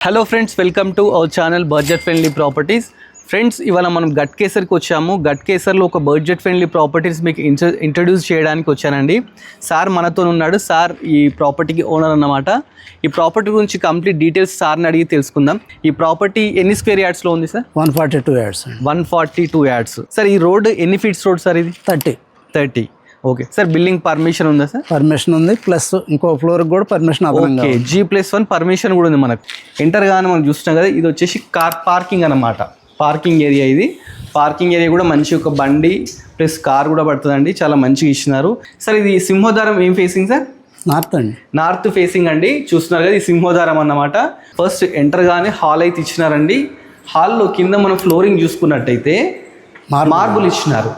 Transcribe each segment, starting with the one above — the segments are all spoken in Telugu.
Hello friends, welcome to our channel budget friendly properties. Friends, ఇవాళ మనం గట్కేసర్కి వచ్చాము. గట్కేసర్లో ఒక బడ్జెట్ ఫ్రెండ్లీ ప్రాపర్టీస్ మీకు ఇంట్రడ్యూస్ చేయడానికి వచ్చానండి. సార్ మనతో ఉన్నాడు. సార్ ఈ ప్రాపర్టీకి ఓనర్ అన్నమాట. ఈ ప్రాపర్టీ గురించి కంప్లీట్ డీటెయిల్స్ సార్ని అడిగి తెలుసుకుందాం. ఈ ప్రాపర్టీ ఎన్ని స్క్వేర్ యార్డ్స్లో ఉంది సార్? 142 యార్డ్స్. 142 యార్డ్స్. సార్ ఈ రోడ్ ఎన్ని ఫీట్స్ రోడ్ సార్? ఇది 30. ఓకే సార్, బిల్డింగ్ పర్మిషన్ ఉందా సార్? పర్మిషన్ ఉంది, ప్లస్ ఇంకో ఫ్లోర్ కూడా పర్మిషన్. ఓకే, G+1 పర్మిషన్ కూడా ఉంది మనకు. ఎంటర్ గానే మనం చూస్తున్నాం కదా, ఇది వచ్చేసి కార్ పార్కింగ్ అన్నమాట. పార్కింగ్ ఏరియా ఇది. పార్కింగ్ ఏరియా కూడా మంచి ఒక బండి ప్లస్ కార్ కూడా పడుతుందండి. చాలా మంచిగా ఇచ్చినారు సార్. ఇది సింహోద్వారం ఏం ఫేసింగ్ సార్? నార్త్ అండి. నార్త్ ఫేసింగ్ అండి. చూస్తున్నారు కదా, ఇది సింహోద్వారం అన్నమాట. ఫస్ట్ ఎంటర్ గానే హాల్ అయితే ఇచ్చినారండి. హాల్లో కింద మనం ఫ్లోరింగ్ చూసుకున్నట్టయితే మార్బుల్ ఇచ్చినారు.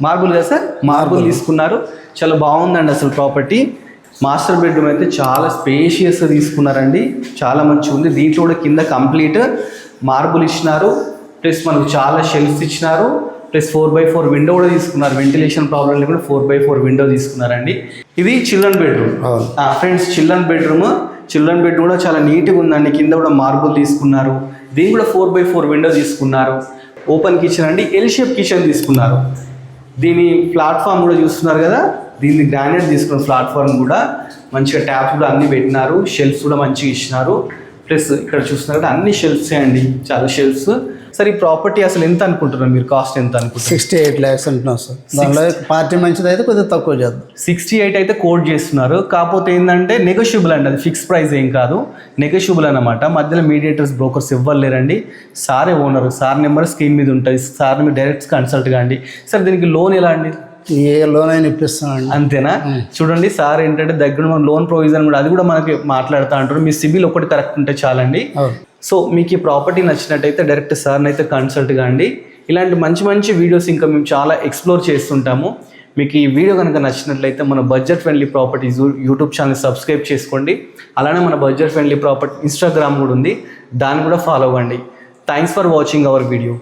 మార్బుల్ కదా సార్? మార్బుల్ తీసుకున్నారు. చాలా బాగుందండి అసలు ప్రాపర్టీ. మాస్టర్ బెడ్రూమ్ అయితే చాలా స్పేషియస్గా తీసుకున్నారండి. చాలా మంచిగా ఉంది. దీంట్లో కూడా కింద కంప్లీట్ మార్బుల్ ఇచ్చినారు. ప్లస్ మనకు చాలా షెల్ఫ్స్ ఇచ్చినారు. ప్లస్ 4x4 విండో కూడా తీసుకున్నారు. వెంటిలేషన్ ప్రాబ్లం లేకుండా 4x4 విండో తీసుకున్నారండి. ఇది children bedroom. Friends, children bed కూడా చాలా నీట్గా ఉందండి. కింద కూడా మార్బుల్ తీసుకున్నారు. దీన్ని కూడా 4x4 విండో తీసుకున్నారు. ఓపెన్ కిచెన్ అండి. ఎల్ షేప్ కిచెన్ తీసుకున్నారు. దీని ప్లాట్ఫామ్ కూడా చూస్తున్నారు కదా, దీన్ని గ్రానైట్ తీసుకున్న ప్లాట్ఫామ్ కూడా మంచిగా ట్యాప్స్ కూడా అన్ని పెట్టినారు. షెల్ఫ్స్ కూడా మంచిగా ఇచ్చినారు. ప్లస్ ఇక్కడ చూస్తున్నారు కదా, అన్ని షెల్ఫ్సే అండి, చాలా షెల్ఫ్స్. సార్ ఈ ప్రాపర్టీ అసలు ఎంత అనుకుంటున్నారు మీరు? కాస్ట్ ఎంత అనుకుంటున్నారు? 68 lakhs అంటున్నాం సార్. దానిలో పార్టీ మంచిది అయితే కొద్దిగా తక్కువ చేద్దాం. 68 అయితే కోట్ చేస్తున్నారు. కాకపోతే ఏంటంటే నెగోషియబుల్ అండి, అది ఫిక్స్ ప్రైస్ ఏం కాదు, నెగోషియబుల్ అనమాట. మధ్యలో మీడియేటర్స్ బ్రోకర్స్ ఇవ్వలేరండి. సారే ఓనర్. సార్ నెంబర్ స్క్రీన్ మీద ఉంటుంది. సార్ మీరు డైరెక్ట్ కన్సల్ట్ కాండి. సార్ దీనికి లోన్ ఎలా అండి? ఏ లోన్ అయినా ఇప్పిస్తామండి. అంతేనా? చూడండి, సార్ ఏంటంటే దగ్గర మన లోన్ ప్రొవిజన్ కూడా అది కూడా మనకి మాట్లాడుతూ అంటారు. మీ సిబిల్ ఒకటి కరెక్ట్ ఉంటే చాలండి. సో మీకు ఈ ప్రాపర్టీ నచ్చినట్టయితే డైరెక్ట్ సార్ని అయితే కన్సల్ట్ కాండి. ఇలాంటి మంచి మంచి వీడియోస్ ఇంకా మేము చాలా ఎక్స్ప్లోర్ చేస్తుంటాము. మీకు ఈ వీడియో కనుక నచ్చినట్లయితే మన budget friendly properties YouTube channel subscribe చేసుకోండి. అలానే మన బడ్జెట్ ఫ్రెండ్లీ ప్రాపర్టీ ఇన్స్టాగ్రామ్ కూడా ఉంది, దాన్ని కూడా ఫాలో అవ్వండి. Thanks for watching our video.